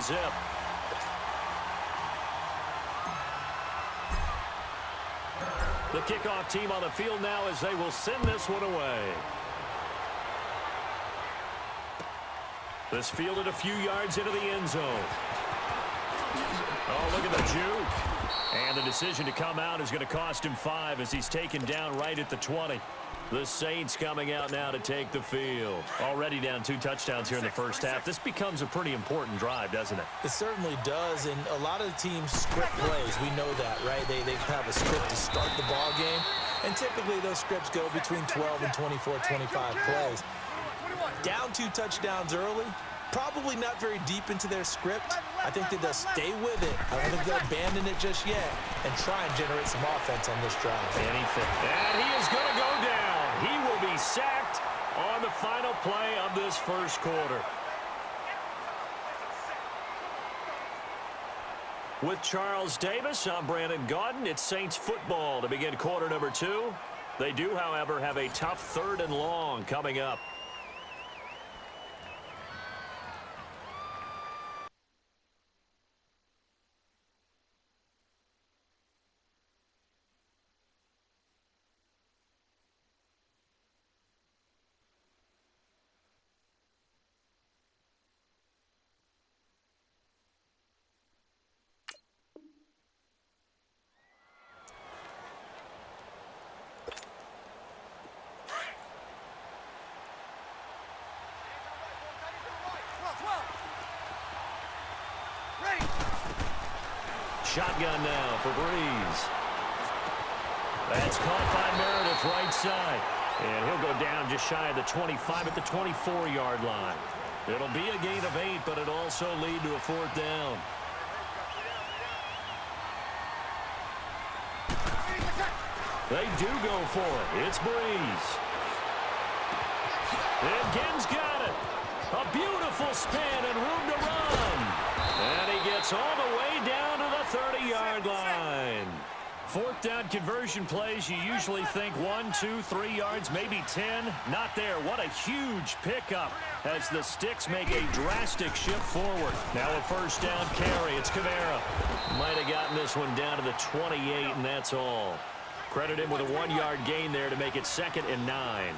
zip. The kickoff team on the field now as they will send this one away. This fielded a few yards into the end zone. Oh, look at the juke. And the decision to come out is going to cost him 5 as he's taken down right at the 20. The Saints coming out now to take the field. Already down 2 touchdowns here in the first half. This becomes a pretty important drive, doesn't it? It certainly does, and a lot of the teams script plays. We know that, right? They have a script to start the ball game, and typically those scripts go between 12 and 24, 25 plays. Down 2 touchdowns early, probably not very deep into their script. I think that they'll stay with it. I don't think they'll abandon it just yet and try and generate some offense on this drive. And he is going to go down. He will be sacked on the final play of this first quarter. With Charles Davis, I'm Brandon Gaudin. It's Saints football to begin quarter number 2. They do, however, have a tough 3rd and long coming up. Shotgun now for Breeze. That's caught by Meredith right side. And he'll go down just shy of the 25 at the 24-yard line. It'll be a gain of 8, but it'll also lead to a 4th down. They do go for it. It's Breeze. And Ginn's got it. A beautiful spin and room to run. And he gets all the way down to the 30-yard line. 4th down conversion plays, you usually think 1, 2, 3 yards, maybe 10. Not there. What a huge pickup as the Sticks make a drastic shift forward. Now a 1st down carry. It's Kamara. Might have gotten this one down to the 28, and that's all. Credit him with a 1-yard gain there to make it 2nd and 9.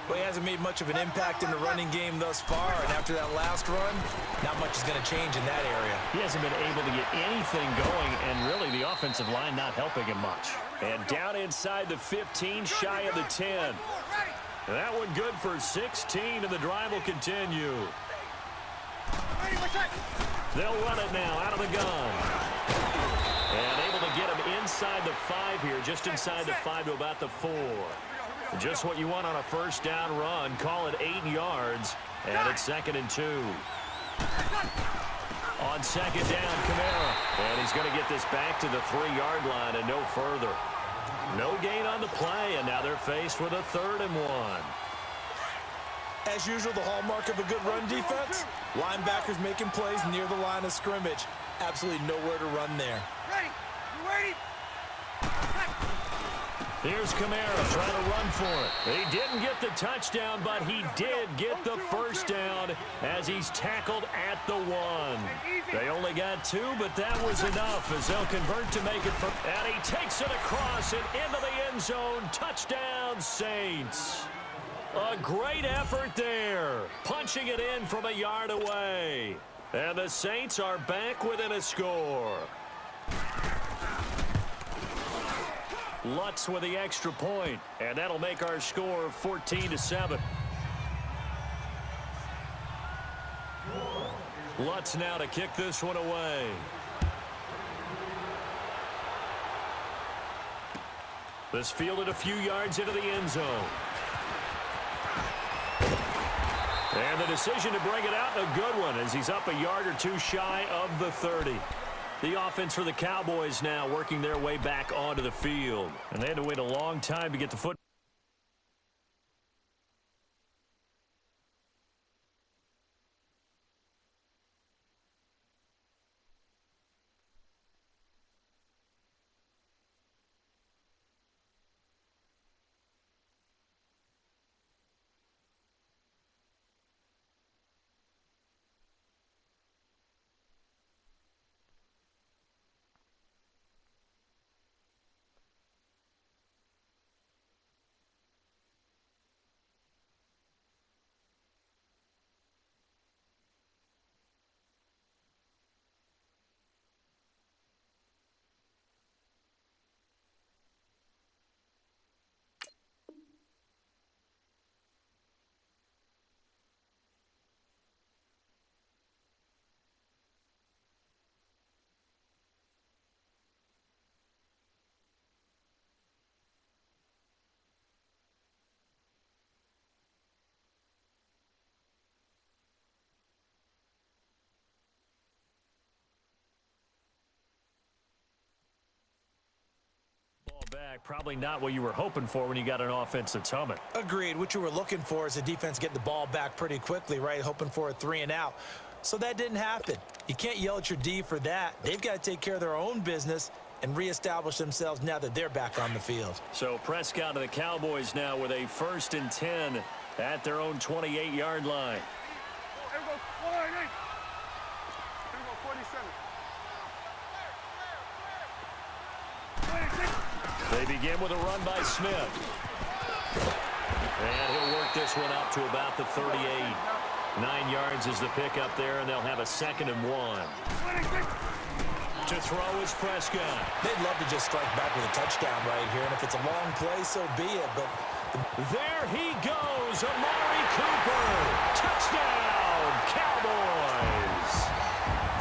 Well, he hasn't made much of an impact in the running game thus far, and after that last run, not much is going to change in that area. He hasn't been able to get anything going, and really the offensive line not helping him much. And down inside the 15, shy of the 10. That one good for 16, and the drive will continue. They'll run it now out of the gun. And able to get him inside the 5 here, just inside the 5 to about the 4. Just what you want on a 1st down run. Call it 8 yards, and it's 2nd and 2. On 2nd down, Kamara. And he's going to get this back to the 3-yard line and no further. No gain on the play, and now they're faced with a 3rd and 1. As usual, the hallmark of a good run defense, linebackers making plays near the line of scrimmage. Absolutely nowhere to run there. Ready? You ready? Here's Kamara trying to run for it. He didn't get the touchdown, but he did get the 1st down as he's tackled at the 1. They only got 2, but that was enough as they'll convert to make it for. And he takes it across and into the end zone. Touchdown, Saints. A great effort there. Punching it in from a yard away. And the Saints are back within a score. Lutz with the extra point, and that'll make our score 14-7. Lutz now to kick this one away. This fielded a few yards into the end zone. And the decision to bring it out, a good one, as he's up a yard or 2 shy of the 30. The offense for the Cowboys now working their way back onto the field. And they had to wait a long time to get the foot. back. Probably not what you were hoping for when you got an offense that's humming. Agreed. What you were looking for is the defense getting the ball back pretty quickly, right? Hoping for a 3 and out. So that didn't happen. You can't yell at your D for that. They've got to take care of their own business and reestablish themselves now that they're back on the field. So Prescott and the Cowboys now with a 1st and 10 at their own 28-yard line. Here we go, 48. Here we go, 47. They begin with a run by Smith. And he'll work this one out to about the 38. 9 yards is the pickup there, and they'll have a 2nd and 1. To throw is Prescott. They'd love to just strike back with a touchdown right here, and if it's a long play, so be it. But there he goes, Amari Cooper. Touchdown, Cowboys.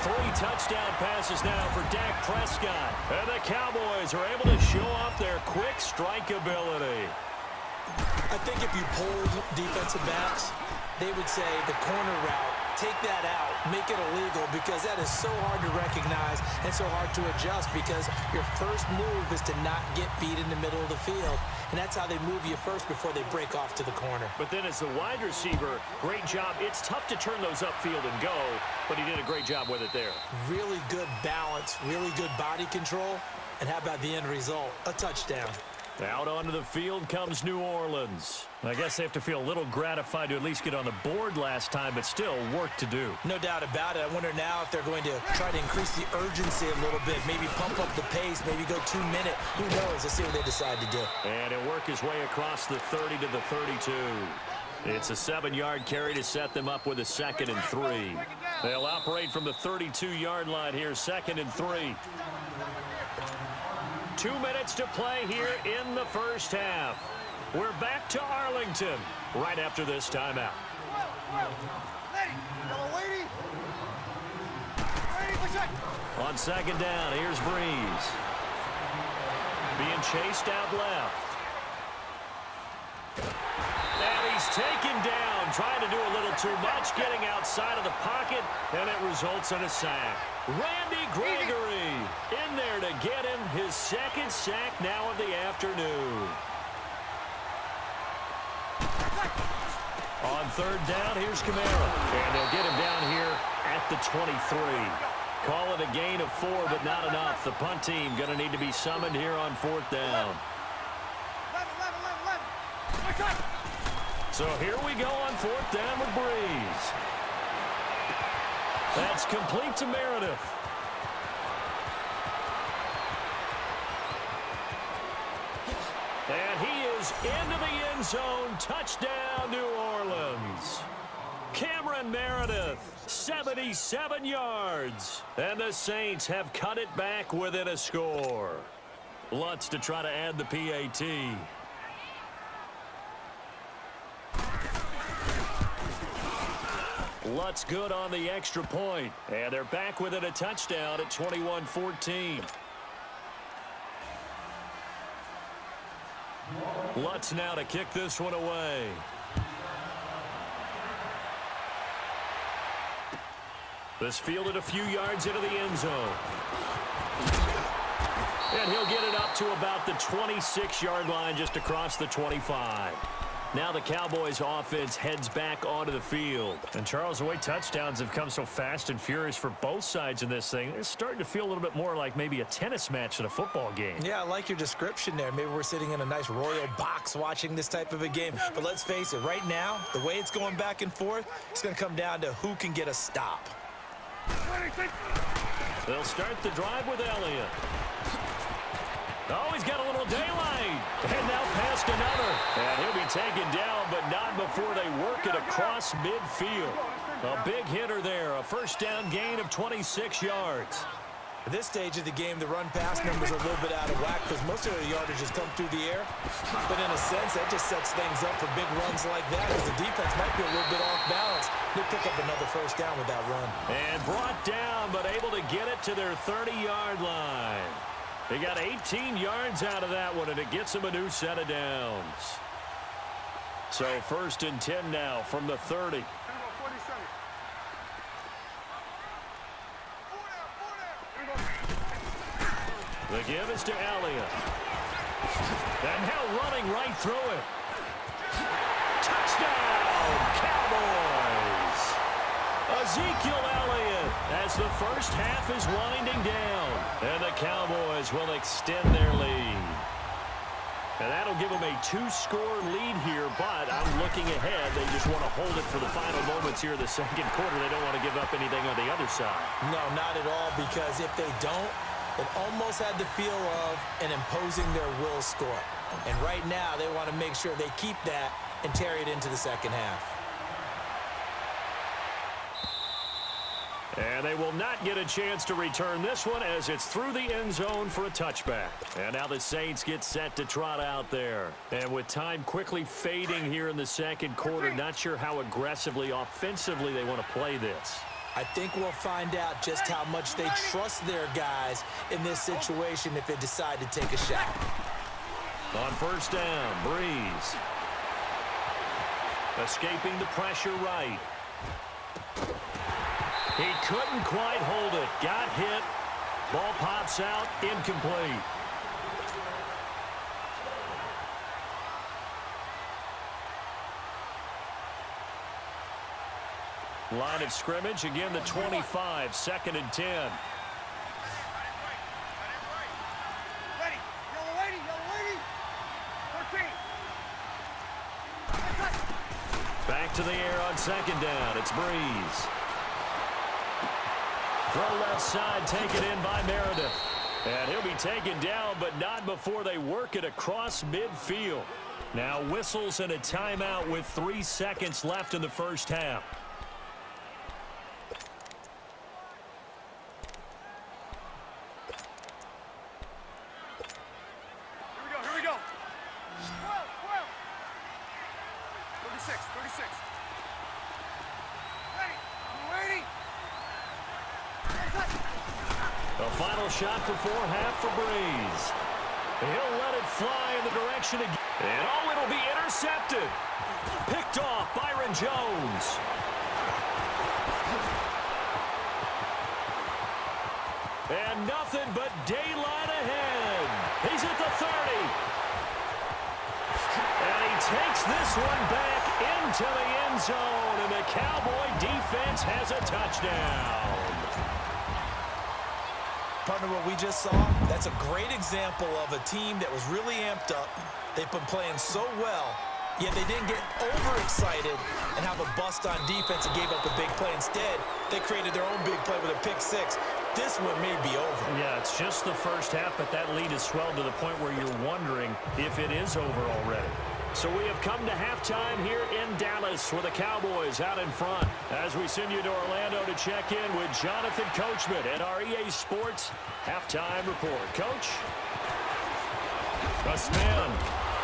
3 touchdown passes now for Dak Prescott. And the Cowboys are able to show off their quick strike ability. I think if you polled defensive backs, they would say the corner route, take that out, make it illegal, because that is so hard to recognize and so hard to adjust, because your first move is to not get beat in the middle of the field, and that's how they move you first before they break off to the corner. But then as the wide receiver, great job. It's tough to turn those upfield and go, but he did a great job with it there. Really good balance, really good body control, and how about the end result? A touchdown. Out onto the field comes New Orleans. I guess they have to feel a little gratified to at least get on the board last time, but still work to do. No doubt about it. I wonder now if they're going to try to increase the urgency a little bit, maybe pump up the pace, maybe go 2 minute. Who knows? Let's see what they decide to do. And he'll work his way across the 30 to the 32. It's a 7-yard carry to set them up with a 2nd and 3. They'll operate from the 32-yard line here, 2nd and 3. 2 minutes to play here in the first half. We're back to Arlington right after this timeout. On 2nd down, here's Breeze. Being chased out left. And he's taken down, trying to do a little too much, getting outside of the pocket, and it results in a sack. Randy Gregory in there to get him his 2nd sack now of the afternoon. On 3rd down, here's Kamara. And they'll get him down here at the 23. Call it a gain of 4, but not enough. The punt team going to need to be summoned here on 4th down. So here we go on 4th down with Breeze. That's complete to Meredith. And he is into the end zone. Touchdown, New Orleans. Cameron Meredith, 77 yards. And the Saints have cut it back within a score. Lutz to try to add the PAT. Lutz good on the extra point. And they're back within a touchdown at 21-14. Lutz now to kick this one away. This fielded a few yards into the end zone. And he'll get it up to about the 26-yard line, just across the 25. Now the Cowboys offense heads back onto the field. And Charles, the way touchdowns have come so fast and furious for both sides in this thing, it's starting to feel a little bit more like maybe a tennis match than a football game. Yeah, I like your description there. Maybe we're sitting in a nice royal box watching this type of a game. But let's face it, right now, the way it's going back and forth, it's going to come down to who can get a stop. They'll start the drive with Elliott. Oh, he's got a little daylight. And now past another. And he'll be taken down, but not before they work it across midfield. A big hitter there. A 1st down gain of 26 yards. At this stage of the game, the run-pass numbers are a little bit out of whack because most of their yardage has come through the air. But in a sense, that just sets things up for big runs like that as the defense might be a little bit off balance. They'll pick up another 1st down with that run. And brought down, but able to get it to their 30-yard line. They got 18 yards out of that one, and it gets them a new set of downs. So 1st and 10 now from the 30. The give is to Elliott. And now running right through it. Touchdown, Cowboys! Ezekiel Elliott as the first half is winding down. And the Cowboys will extend their lead. And that'll give them a 2-score lead here, but I'm looking ahead. They just want to hold it for the final moments here in the second quarter. They don't want to give up anything on the other side. No, not at all, because if they don't, it almost had the feel of an imposing their will score. And right now, they want to make sure they keep that and carry it into the second half. And they will not get a chance to return this one as it's through the end zone for a touchback. And now the Saints get set to trot out there. And with time quickly fading here in the second quarter, not sure how aggressively, offensively they want to play this. I think we'll find out just how much they trust their guys in this situation if they decide to take a shot. On first down, Breeze. Escaping the pressure right. He couldn't quite hold it. Got hit. Ball pops out. Incomplete. Line of scrimmage. Again, the 25. 2nd and 10. Ready. Yellow lady. Yellow lady. 14. Back to the air on 2nd down. It's Breeze. Throw left side, taken in by Meredith. And he'll be taken down, but not before they work it across midfield. Now whistles and a timeout with 3 seconds left in the first half. Here we go. 12. 36. Ready. A final shot before half for Breeze. He'll let it fly in the direction again. And it'll be intercepted. Picked off Byron Jones. And nothing but daylight ahead. He's at the 30. And he takes this one back into the end zone. And the Cowboy defense has a touchdown. Partner, what we just saw, that's a great example of a team that was really amped up. They've been playing so well, yet they didn't get overexcited and have a bust on defense and gave up a big play. Instead, they created their own big play with a pick six. This one may be over. Yeah, it's just the first half, but that lead has swelled to the point where you're wondering if it is over already. So we have come to halftime here in Dallas with the Cowboys out in front. As we send you to Orlando to check in with Jonathan Coachman at our EA Sports Halftime Report. Coach? A spin.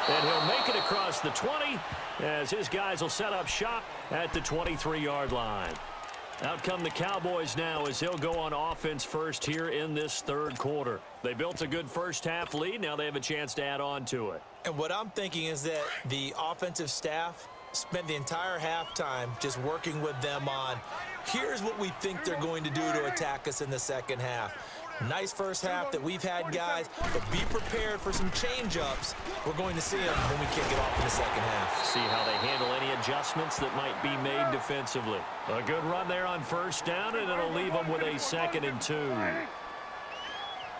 And he'll make it across the 20 as his guys will set up shop at the 23-yard line. Out come the Cowboys now as they'll go on offense first here in this third quarter. They built a good first half lead. Now they have a chance to add on to it. And what I'm thinking is that the offensive staff spent the entire halftime just working with them on, here's what we think they're going to do to attack us in the second half. Nice first half that we've had, guys, but be prepared for some change-ups. We're going to see them when we kick it off in the second half. See how they handle any adjustments that might be made defensively. A good run there on first down, and it'll leave them with a 2nd and 2.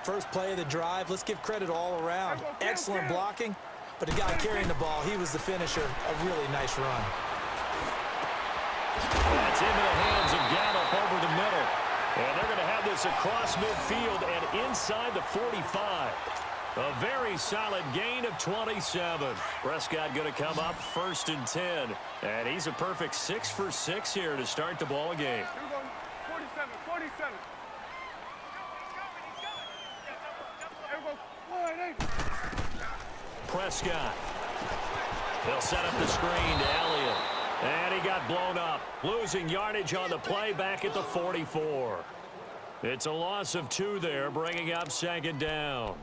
First play of the drive, let's give credit all around. Excellent blocking, but the guy carrying the ball, he was the finisher. A really nice run. That's into the hands of Gallup over the middle. And they're going to have this across midfield and inside the 45. A very solid gain of 27. Prescott going to come up 1st and 10. And he's a perfect 6 for 6 here to start the ball game. 47. Prescott. They'll set up the screen to Elliott. And he got blown up. Losing yardage on the play back at the 44. It's a loss of 2 there, bringing up 2nd down.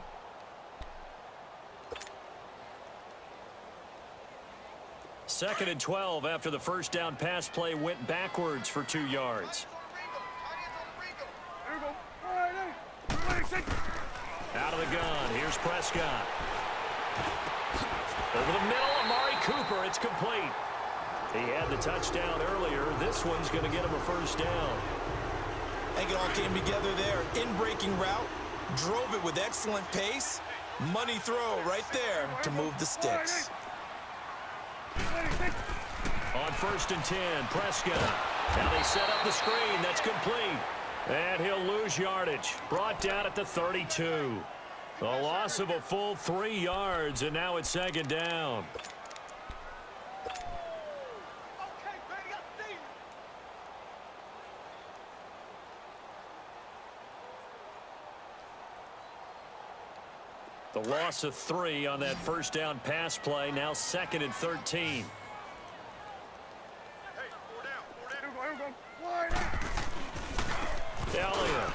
Second and 12 after the first down pass play went backwards for 2 yards. Out of the gun. Here's Prescott. Over the middle, Amari Cooper. It's complete. He had the touchdown earlier. This one's going to get him a first down. I think it all came together there. In-breaking route, drove it with excellent pace. Money throw right there to move the sticks. On 1st and 10, Prescott. Now they set up the screen. That's complete. And he'll lose yardage. Brought down at the 32. A loss of a full 3 yards, and now it's 2nd down. The loss of 3 on that first down pass play. Now 2nd and 13. Elliott.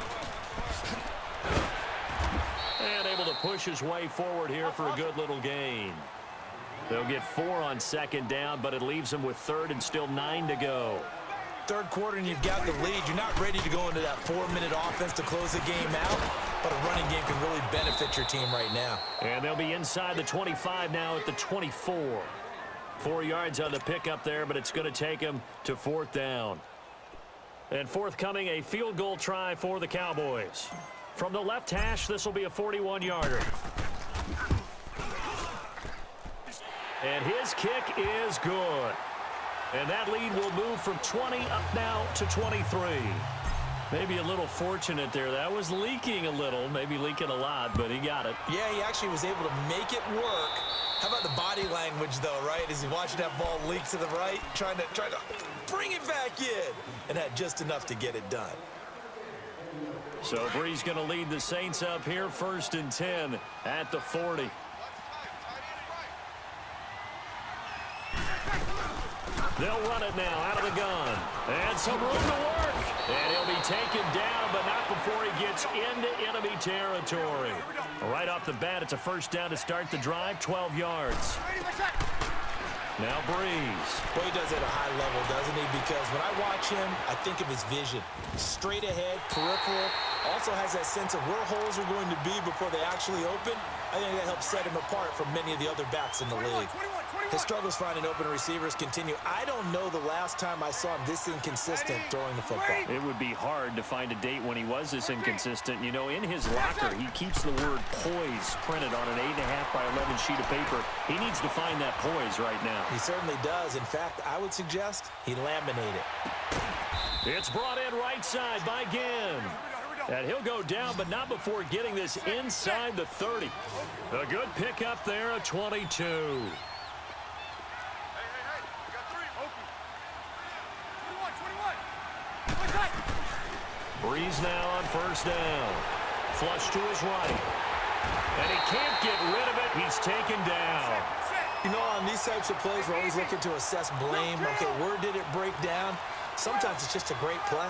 And able to push his way forward here for a good little gain. They'll get 4 on 2nd down, but it leaves them with 3rd and still 9 to go. 3rd quarter and you've got the lead. You're not ready to go into that 4-minute offense to close the game out, but a running game can really benefit your team right now. And they'll be inside the 25 now at the 24. 4 yards on the pickup there, but it's going to take him to 4th down. And forthcoming, a field goal try for the Cowboys. From the left hash, this will be a 41-yarder. And his kick is good. And that lead will move from 20 up now to 23. Maybe a little fortunate there. That was leaking a little, maybe leaking a lot, but he got it. Yeah, he actually was able to make it work. How about the body language, though, right? As he watched that ball leak to the right, trying to bring it back in, and had just enough to get it done. So Bree's going to lead the Saints up here, 1st and 10 at the 40. They'll run it now out of the gun. And some room to work. And he'll be taken down, but not before he gets into enemy territory. Right off the bat, it's a first down to start the drive, 12 yards. Now Breeze. Well, he does it at a high level, doesn't he? Because when I watch him, I think of his vision. Straight ahead, peripheral. Also has that sense of where holes are going to be before they actually open. I think that helps set him apart from many of the other backs in the league. His struggles finding open receivers continue. I don't know the last time I saw him this inconsistent throwing the football. It would be hard to find a date when he was this inconsistent. You know, in his locker, he keeps the word poise printed on an 8.5 by 11 sheet of paper. He needs to find that poise right now. He certainly does. In fact, I would suggest he laminate it. It's brought in right side by Ginn. And he'll go down, but not before getting this inside the 30. A good pickup there at 22. Breeze now on first down. Flush to his right. And he can't get rid of it. He's taken down. You know, on these types of plays, we're always looking to assess blame. Okay, where did it break down? Sometimes it's just a great play.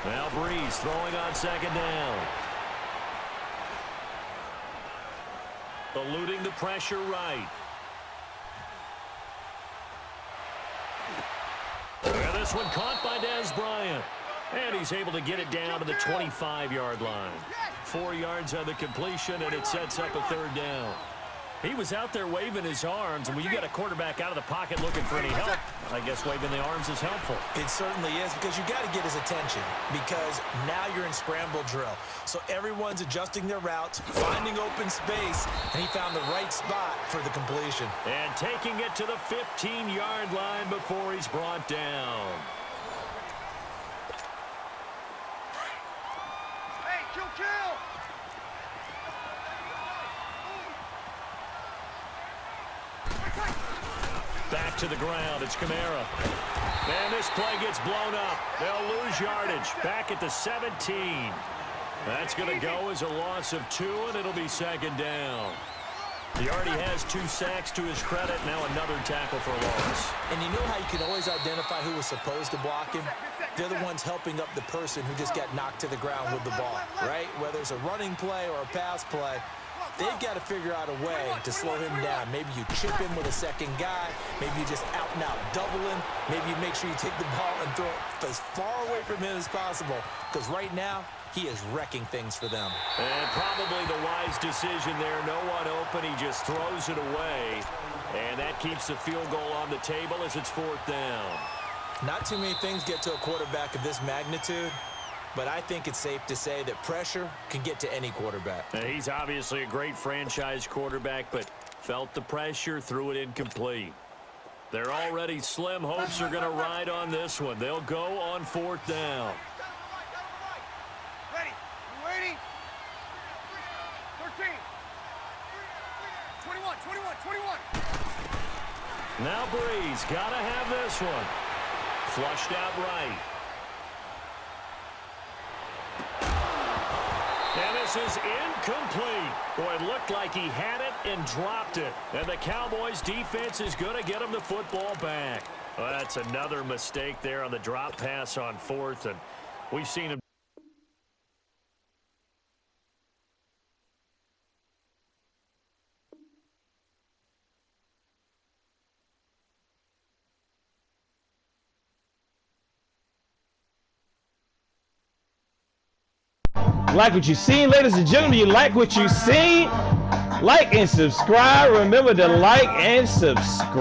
Now Breeze throwing on second down. Eluding the pressure right. And this one caught by Dez Bryant. And he's able to get it down to the 25-yard line. 4 yards on the completion, and it sets up a third down. He was out there waving his arms, and when you got a quarterback out of the pocket looking for any help, I guess waving the arms is helpful. It certainly is, because you got to get his attention, because now you're in scramble drill. So everyone's adjusting their routes, finding open space, and he found the right spot for the completion. And taking it to the 15-yard line before he's brought down. Hey, kill! Back to the ground. It's Kamara. And this play gets blown up. They'll lose yardage. Back at the 17. That's going to go as a loss of 2, and it'll be second down. He already has 2 sacks to his credit. Now another tackle for a loss. And you know how you can always identify who was supposed to block him? They're the ones helping up the person who just got knocked to the ground with the ball, right? Whether it's a running play or a pass play, they've got to figure out a way to slow him down. Maybe you chip him with a second guy. Maybe you just out and out double him. Maybe you make sure you take the ball and throw it as far away from him as possible. Because right now, he is wrecking things for them. And probably the wise decision there. No one open. He just throws it away. And that keeps the field goal on the table as it's 4th down. Not too many things get to a quarterback of this magnitude, but I think it's safe to say that pressure can get to any quarterback. And he's obviously a great franchise quarterback, but felt the pressure, threw it incomplete. They're already slim hopes are going to ride on this one. They'll go on 4th down. Ready. You waiting? 13. 21, 21, 21. Now Breeze got to have this one. Flushed out right. And this is incomplete. Boy, it looked like he had it and dropped it. And the Cowboys defense is going to get him the football back. Well, that's another mistake there on the drop pass on 4th. And we've seen him. Like what you seen, ladies and gentlemen, you like what you seen? Like and subscribe. Remember to like and subscribe.